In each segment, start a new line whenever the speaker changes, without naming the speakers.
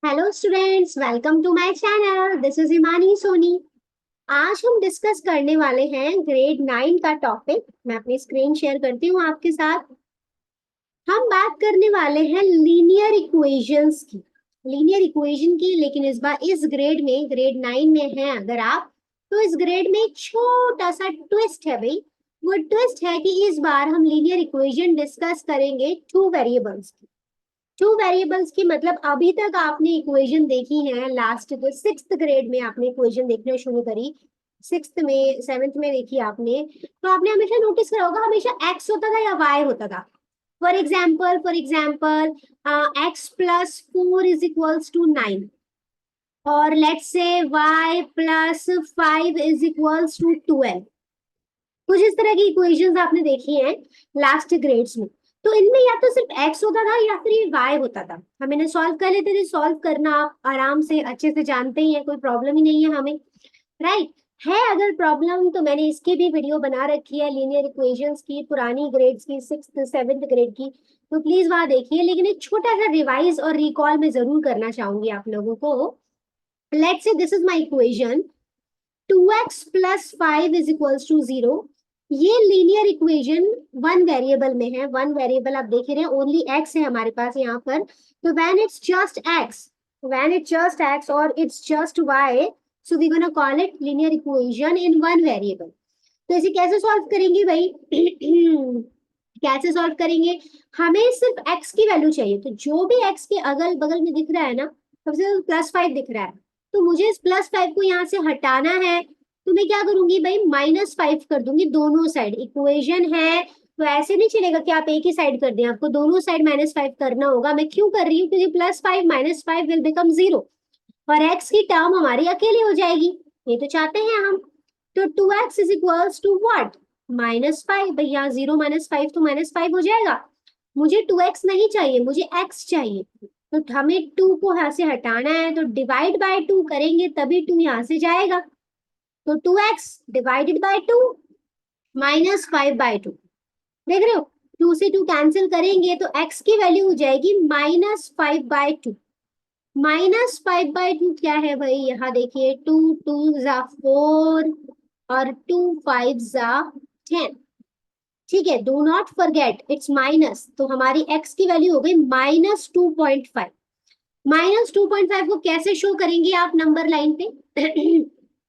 Hello students, welcome to my channel. This is Himani Soni. आज हम discuss करने वाले हैं ग्रेड 9 का टॉपिक। मैं अपनी स्क्रीन शेयर करती हूँ आपके साथ। हम बात करने वाले हैं लीनियर इक्वेशंस की। लीनियर इक्वेशन की, लेकिन इस बार इस ग्रेड में, ग्रेड 9 में हैं अगर आप, तो इस ग्रेड में एक छोटा सा ट्विस्ट है भाई। वो ट्विस्ट है कि इस बार हम लीनियर इक्वेशन डिस्कस करेंगे टू वेरिएबल्स की। टू वेरिएबल्स की मतलब अभी तक आपने इक्वेशन देखी है, लास्ट जो सिक्स्थ ग्रेड में आपने इक्वेशन देखना शुरू करी, सिक्स्थ में सेवेंथ में देखी आपने, तो आपने हमेशा नोटिस करा होगा हमेशा एक्स होता था या वाई होता था। For example x plus 4 is equals to 9, और let's say y plus 5 is equals to 12। कुछ इस तरह की इक्वेशंस आपने देखी हैं लास्ट ग्रेड्स में। तो इनमें या तो सिर्फ x होता था या फिर ये y होता था। हम इन्हें सॉल्व कर लेते थे। सॉल्व करना आप आराम से अच्छे से जानते ही हैं, कोई प्रॉब्लम ही नहीं है हमें, राइट। है अगर प्रॉब्लम तो मैंने इसकी भी वीडियो बना रखी है, लीनियर इक्वेशंस की, पुरानी ग्रेड्स की, सिक्स्थ सेवेंथ ग्रेड की, तो प्लीज वहां देखिए। लेकिन एक छोटा सा रिवाइज और रिकॉल मैं जरूर करना चाहूंगी आप लोगों को। Let's say this is my equation, 2x plus 5 is equals to 0। ये लीनियर इक्वेशन वन वेरिएबल में है। वन वेरिएबल आप देख रहे हैं, ओनली x है हमारे पास यहाँ पर। तो व्हेन इट्स जस्ट x और it's just y, so we gonna call it linear equation in one variable. तो इसे कैसे सॉल्व करेंगे भाई? कैसे सॉल्व करेंगे? हमें सिर्फ x की वैल्यू चाहिए। तो जो भी x के अगल बगल में दिख रहा है ना, सबसे +5 दिख रहा है, तो मुझे इस +5 को यहाँ से हटाना है। तो मैं क्या करूंगी भाई, -5 कर दूंगी दोनों साइड। इक्वेशन है तो ऐसे नहीं चलेगा कि आप एक ही साइड कर दें, आपको दोनों साइड -5 करना होगा। मैं क्यों कर रही हूँ? क्योंकि +5 -5 विल बिकम 0, और x की टर्म हमारी अकेली हो जाएगी। ये तो चाहते हैं हम। तो 2x is equals to what? -5। भाई यहाँ 0 -5 तो -5 हो जाएगा। मुझे 2x नहीं चाहिए, मुझे x चाहिए। तो हमें 2 को यहाँ से हटाना है, तो डिवाइड बाय 2 करेंगे तभी 2 यहाँ से जाएगा। तो 2x डिवाइडेड बाय 2 -5/2। देख रहे हो, 2 से 2 कैंसिल करेंगे तो x की वैल्यू हो जाएगी -5/2। -5/2 क्या है भाई? यहाँ देखिए, 2 2 जा 4 और 2 5 जा 10। ठीक है, do not forget it's minus. तो हमारी x की वैल्यू हो गई -2.5। -2.5 को कैसे शो करेंगे आप नंबर लाइन पे?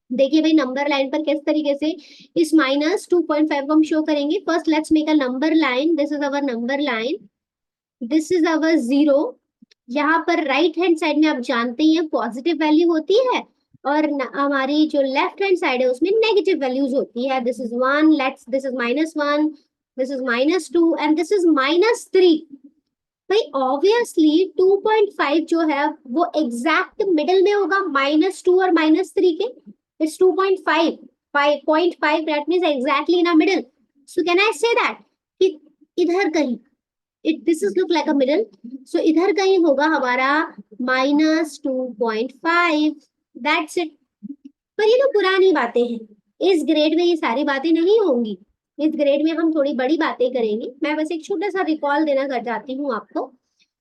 देखिए भाई, नंबर लाइन पर किस तरीके से इस -2.5 को हम शो करेंगे। First let's make a number line. This is our number line, this is our 0। यहाँ पर राइट हैंड साइड में आप जानते ही हैं पॉजिटिव वैल्यू होती है, और हमारी जो लेफ्ट हैंड साइड है उसमें नेगेटिव वैल्यूज होती है। This is 1, let's this is -1, this is -2 and this is -3। भाई ऑब्वियसली 2.5 जो है वो एग्जैक्ट मिडिल में होगा -2 और -3 के। It's 2.5, 5.5, that means exactly in a middle. So can I say that कि इधर कहीं, it this is look like a middle, so इधर कहीं होगा हमारा -2.5। That's it. पर ये तो पुरानी बातें हैं, इस ग्रेड में ये सारी बातें नहीं होंगी। इस ग्रेड में हम थोड़ी बड़ी बातें करेंगे। मैं बस एक छोटा सा रिकॉल देना कर जाती हूँ आपको।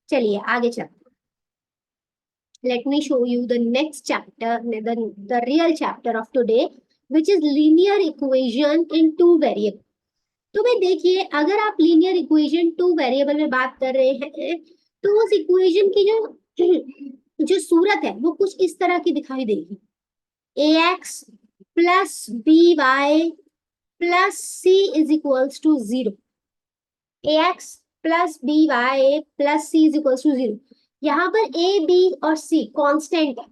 चलिए आगे चलते। Let me show you the next chapter, the real chapter of today, which is linear equation in two variable। तो भाई देखिए, अगर आप लीनियर इक्वेशन टू वेरिएबल में बात कर रहे हैं, तो उस इक्वेशन की जो जो सूरत है वो कुछ इस तरह की दिखाई देगी। ax plus by plus c is equals to 0। ax plus by plus c is equals to 0। यहाँ पर a b और c कांस्टेंट है।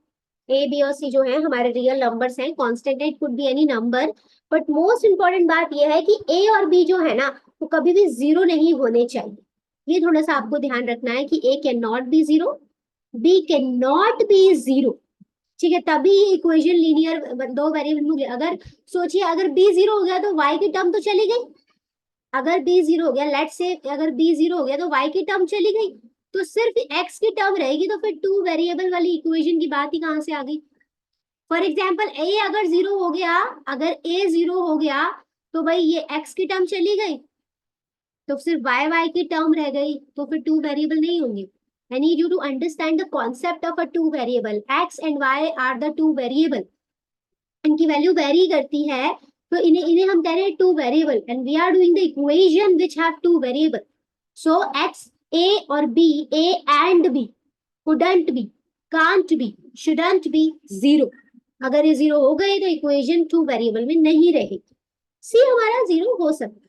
ए बी और सी जो है हमारे रियल नंबर्स हैं, कांस्टेंट है, it could be any number. But most important बात यह है कि ए और बी जो है ना, वो कभी भी 0 नहीं होने चाहिए। ये थोड़ा सा आपको ध्यान रखना है कि A can not be 0, B can not be 0। ठीक है, तभी ये इक्वेशन लीनियर दो वेरिएबल में। अगर सोचिए, अगर बी 0 हो गया तो वाई की टर्म तो चली गई। अगर बी 0 हो गया, लेट्स से अगर बी 0 हो गया तो वाई की टर्म चली गई, तो सिर्फ एक्स की टर्म रहेगी। तो फिर टू वेरिएबल वाली इक्वेशन की बात ही कहां से आ गई? फॉर एग्जाम्पल ए अगर 0 हो गया, अगर ए 0 हो गया तो भाई ये एक्स की टर्म चली गई, तो सिर्फ वाई वाई की टर्म रह गई, तो फिर टू वेरिएबल नहीं होंगे, I need you to understand the concept of a two variable. X and Y are the two variable. इनकी वैल्यू वेरी करती है, तो इन्हें इन्हें हम कह रहे हैं two variable, and we are doing the equation which have two variable. So X, A और B, A and B couldn't be, can't be, shouldn't be zero. अगर ये जीरो हो गए तो इक्वेशन टू वेरिएबल में नहीं रहेगी. सी हमारा जीरो हो सकता है.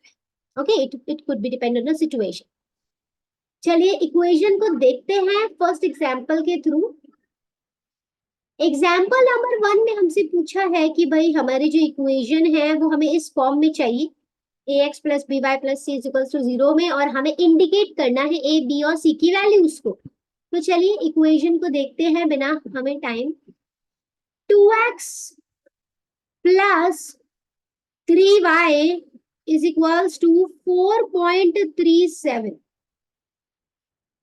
Okay, it could B depend on the situation. चलिए इक्वेशन को देखते हैं फर्स्ट एग्जांपल के थ्रू. एग्जाम्पल नंबर 1 में हमसे पूछा है कि भाई हमारी जो इक्वेशन है वो हमें इस फॉर्म में चाहिए, ax plus B Y plus C equals to 0 में, और हमें इंडिकेट करना है a, b और c की वैल्यूज को. तो चलिए इक्वेशन को देखते हैं बिना हमें time. 2x plus 3y is equals to 4.37.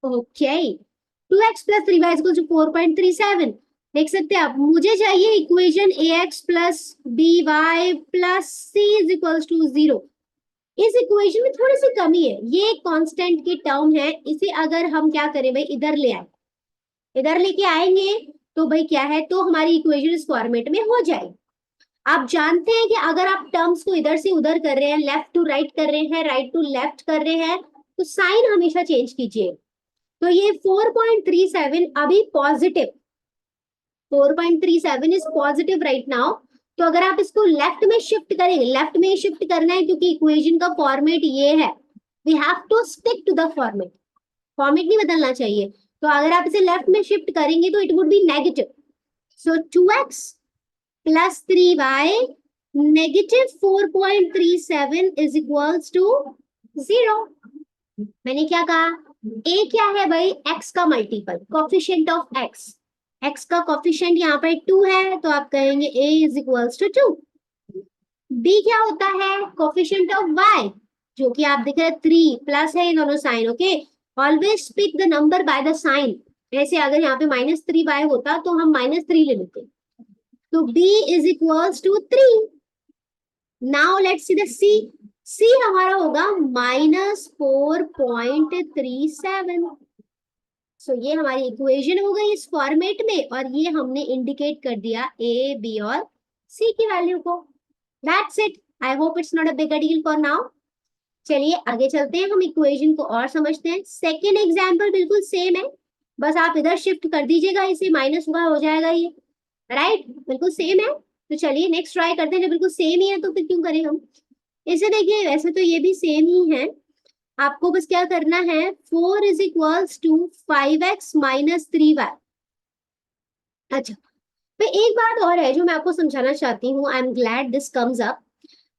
Okay, 2x plus 3y is equals to 4.37. देख सकते हैं आप, मुझे चाहिए equation ax plus by plus c is equals to 0. इस इक्वेशन में थोड़ी सी कमी है, ये एक कांस्टेंट की टर्म है, इसे अगर हम क्या करें भाई इधर ले आए, इधर लेके आएंगे तो भाई क्या है, तो हमारी इक्वेशन इस फॉर्मेट में हो जाएगी. आप जानते हैं कि अगर आप टर्म्स को इधर से उधर कर रहे हैं, लेफ्ट टू राइट कर रहे हैं, राइट टू लेफ्ट कर रहे हैं, तो साइन हमेशा चेंज कीजिए. तो ये 4.37 अभी positive, 4.37 is positive right now. तो अगर आप इसको लेफ्ट में शिफ्ट करेंगे, लेफ्ट में शिफ्ट करना है क्योंकि इक्वेशन का फॉर्मेट ये है, we have to stick to the format, format नहीं बदलना चाहिए. तो अगर आप इसे लेफ्ट में शिफ्ट करेंगे तो it would be negative. So 2x plus 3y negative 4.37 is equals to 0. मैंने क्या कहा, a क्या है भाई, x का multiple, coefficient of x. x का कोफिशिएंट यहाँ पर 2 है, तो आप कहेंगे a is equals to 2. b क्या होता है, कोफिशिएंट ऑफ y, जो कि आप देख रहे हैं 3 प्लस है, ये दोनों sign. Okay, always pick the number by the sign. ऐसे अगर यहाँ पे -3y होता तो हम -3 ले लेते. तो b is equals to 3. Now let's see the c. c हमारा होगा -4.37. सो ये हमारी इक्वेशन हो गई इस फॉर्मेट में, और ये हमने इंडिकेट कर दिया a, b और c की वैल्यू को. That's it. I hope it's not a big deal for now. चलिए आगे चलते हैं, हम इक्वेशन को और समझते हैं. सेकेंड एग्जाम्पल बिल्कुल सेम है, बस आप इधर शिफ्ट कर दीजिएगा, इसे माइनस हुआ हो जाएगा ये, राइट, बिल्कुल सेम है. तो चलिए नेक्स्ट ट्राई करते हैं. जब बिल्कुल सेम ही है तो फिर क्यों करें हम इसे. देखिए वैसे तो ये भी सेम ही है, आपको बस क्या करना है, 4 is equals to 5x minus 3y. अच्छा, तो एक बात और है जो मैं आपको समझाना चाहती हूँ. I am glad this comes up.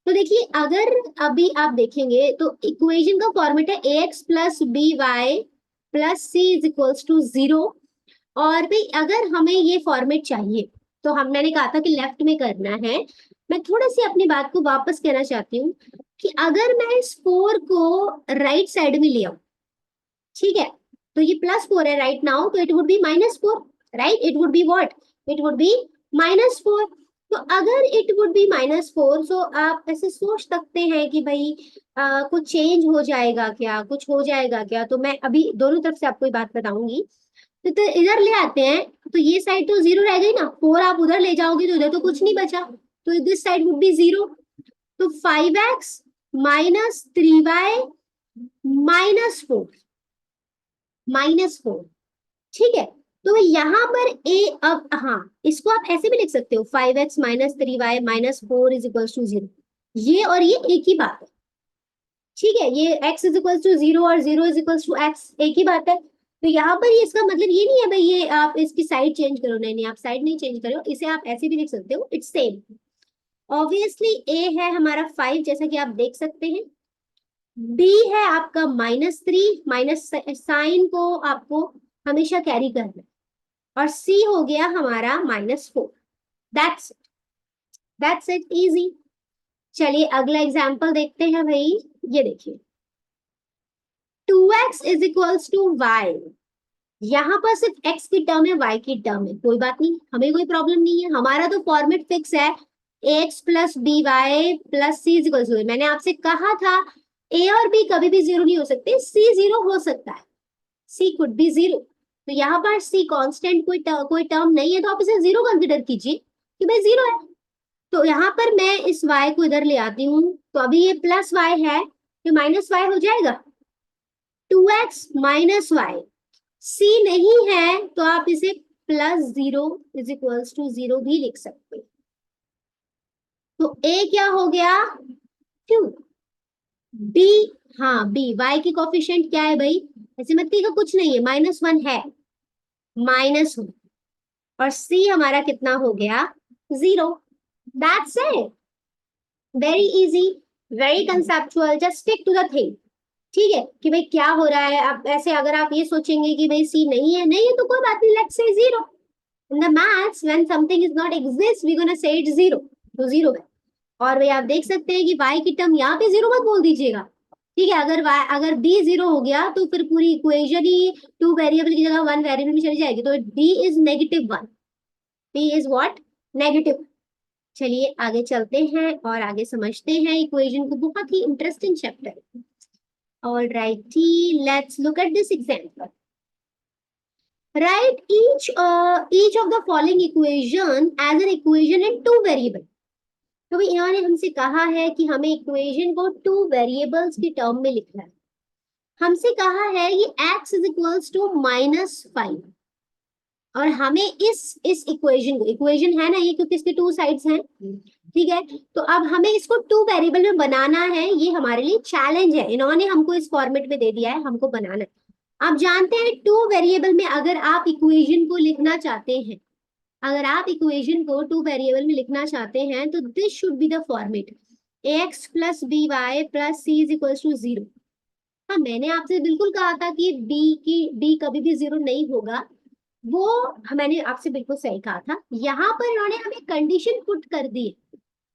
तो देखिए अगर अभी आप देखेंगे तो इक्वेशन का फॉर्मेट है ax plus B Y plus C is equals to 0. और भाई अगर हमें ये फॉर्मेट चाहिए तो मैंने कहा था कि लेफ्ट में करना है. मैं थोड़ी सी अपनी बात को वापस कहना चाहती हूँ कि अगर मैं इस 4 को राइट साइड में ले आऊं, ठीक है, तो ये +4 है राइट नाउ, तो it would B -4, right. It would be what, it would B -4. तो अगर इट वुड बी -4, सो आप ऐसे सोच सकते हैं कि भाई कुछ चेंज हो जाएगा क्या, कुछ हो जाएगा क्या. तो मैं अभी दोनों तरफ से आपको ये बात बताऊंगी. तो इधर ले आते हैं, तो ये साइड तो 0 रह गई ना, 4 आप उधर ले जाओगे तो इधर तो कुछ नहीं बचा, तो दिस साइड वुड बी 0. तो 5x माइनस 3y -4, -4, ठीक है. तो यहाँ पर a, अब हाँ इसको आप ऐसे भी लिख सकते हो, 5x minus 3y -4 is equal to 0. ये और ये एक ही बात है, ठीक है. ये x इज इक्वल टू 0 और 0 इज इक्वल टू x, एक ही बात है. तो यहाँ पर ये इसका मतलब ये नहीं है भाई ये आप इसकी साइड चेंज करो, नहीं नहीं, आप साइड नहीं चेंज करो, इसे आप ऐसे भी लिख सकते हो, इट्स सेम. ऑब्वियसली a है हमारा 5 जैसा कि आप देख सकते हैं, b है आपका -3, माइनस साइन को आपको हमेशा कैरी करना है, और c हो गया हमारा -4. That's it, that's it, easy. चलिए अगला एग्जांपल देखते हैं भाई. ये देखिए 2x is equals to y. यहाँ पर सिर्फ x की टर्म है, y की टर्म है, कोई बात नहीं, हमें कोई प्रॉब्लम नहीं है. हमारा तो फॉर्मेट फिक्स है, ax plus B Y plus C is equals to. मैंने आपसे कहा था a और b कभी भी 0 नहीं हो सकते, c 0 हो सकता है, c कुड बी 0. तो यहाँ पर सी कांस्टेंट कोई टर्म नहीं है, तो आप इसे जीरो कंसिडर कीजिए कि भाई जीरो है। तो यहाँ पर मैं इस y को इधर ले आती हूँ, तो अभी ये प्लस y है, तो माइनस y हो जाएगा, 2x माइनस वाई। c नहीं है तो आप इसे plus zero is equals to zero भी लिख सकते हैं। तो a क्या हो गया 2, b, हाँ b, y की कोफिशिएंट क्या है भाई, सिमेट्री का कुछ नहीं है, -1 है, -1, और c हमारा कितना हो गया 0। That's it, very easy, very conceptual, just stick to the thing. ठीक है कि भाई क्या हो रहा है। अब ऐसे अगर आप ये सोचेंगे कि भाई सी नहीं है, नहीं है तो कोई बात नहीं, let's say zero. In the maths when something is not exist we gonna say it zero, तो जीरो है। और भाई आप देख सकते हैं कि y की टर्म यहाँ पे जीरो मत बोल दीजिएगा, ठीक है। अगर b जीरो हो गया तो फिर पूरी इक्वेशन ही 2 वेरिएबल की जगह 1 वेरिएबल में चली जाएगी, तो b is -1, b is what, negative. चलिए आगे चलते हैं और आगे समझते हैं इक्वेशन को, बहुत ही इंटरेस्टिंग चैप्टर है। Alrighty, let's look at this example. Write each of the following equation as an equation in two variable. तो भाई इन्होंने हमसे कहा है कि हमें इक्वेशन को 2 वेरिएबल्स की टर्म में लिखना है। हमसे कहा है ये x इज इक्वल्स टू -5, और हमें इस इक्वेशन को, इक्वेशन है ना ये क्योंकि इसके 2 साइड्स हैं, ठीक है। तो अब हमें इसको 2 वेरिएबल में बनाना है, ये हमारे लिए चैलेंज है। इन्होंने हमको इस फॉर्मेट में दे दिया है, हमको बनाना है। आप जानते हैं 2 वेरिएबल में अगर आप इक्वेशन को लिखना चाहते हैं, अगर आप इक्वेशन को 2 वेरिएबल में लिखना चाहते हैं तो this should be the format, ax plus B Y plus C is equal to 0। हाँ मैंने आपसे बिल्कुल कहा था कि b कभी भी 0 नहीं होगा, वो मैंने आपसे बिल्कुल सही कहा था। यहाँ पर इन्होंने हमें कंडीशन पुट कर दी है,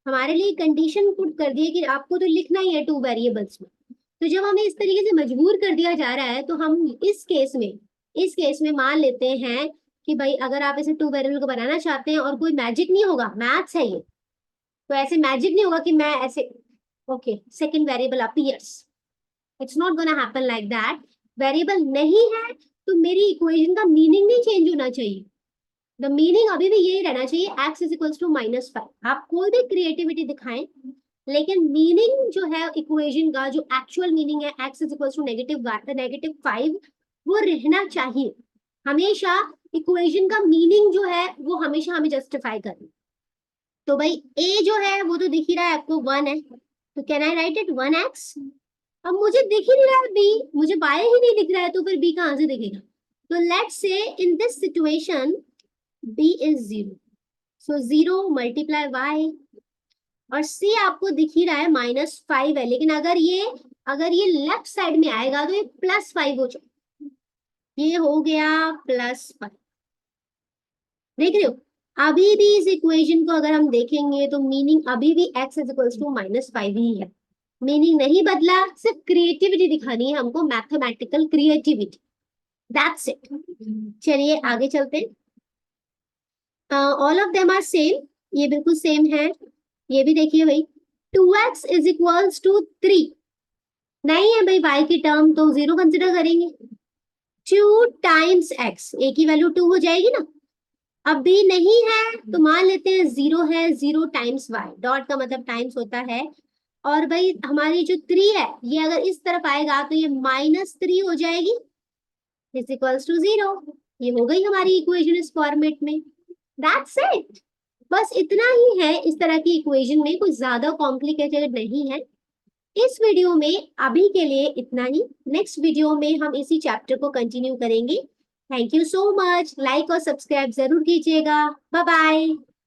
हमारे लिए कंडीशन पुट कर दी है कि आपको तो लिखना ही है 2 वेरिएबल्स में। तो जब हमें इस तरीके से मजबूर कर दिया जा रहा है तो हम इस केस में मान लेते हैं कि भाई अगर आप इसे 2 वेरिएबल को बनाना चाहते हैं, और कोई मैजिक नहीं होगा, मैथ्स है ये, तो ऐसे मैजिक नहीं होगा कि मैं ऐसे okay second variable appears, it's not gonna happen like that. Variable नहीं है तो मेरी इक्वेशन का मीनिंग नहीं चेंज होना चाहिए, द मीनिंग अभी भी यही रहना चाहिए, x इज इक्वल्स टू -5। आप कोई भी क्रिएटिविटी दिखाएं, लेकिन मीनिंग जो है इक्वेशन का, जो एक्चुअल मीनिंग है x इज इक्वल्स टू -5, वो रहना चाहिए। हमेशा इक्वेशन का मीनिंग जो है वो हमेशा हमें जस्टिफाई करना। तो भाई a जो है वो तो दिख ही रहा है आपको 1 है, तो can I right it 1x। अब मुझे दिख ही नहीं रहा है b, मुझे y ही नहीं दिख रहा है, तो फिर b कहां से दिखेगा। तो let's say in this situation b is 0, so 0 multiply y, और c आपको दिख ही रहा है -5 है, लेकिन अगर ये लेफ्ट साइड में आएगा तो ये +5 हो जाएगा, ये हो गया +5। देख रहे हो, अभी भी इस इक्वेशन को अगर हम देखेंगे तो मीनिंग अभी भी x इज इक्वल्स टू -5 ही है, मीनिंग नहीं बदला, सिर्फ क्रिएटिविटी दिखानी है हमको, मैथमेटिकल क्रिएटिविटी, दैट्स इट। चलिए आगे चलते हैं। All of them are same, ये बिल्कुल सेम है। ये भी देखिए भाई 2x इज इक्वल्स टू 3, नहीं है भाई y की टर्म, तो 0 कंसिडर करेंगे। 2 टाइम्स x, a की वैल्यू 2 हो जाएगी ना। अब भी नहीं है तो मान लेते हैं 0 है, 0 टाइम्स y, डॉट का मतलब टाइम्स होता है। और भाई हमारी जो 3 है ये अगर इस तरफ आएगा तो ये -3 हो जाएगी, इज इक्वल्स टू 0। ये हो गई हमारी इक्वेशन इस फॉर्मेट में, दैट्स इट। बस इतना ही है, इस तरह की इक्वेशन में कुछ ज्यादा कॉम्प्लिकेटेड नहीं है। इस वीडियो में अभी के लिए इतना ही, नेक्स्ट वीडियो में हम इसी चैप्टर को कंटिन्यू करेंगे। Thank you so much, like और सब्सक्राइब जरूर कीजिएगा, बाय बाय।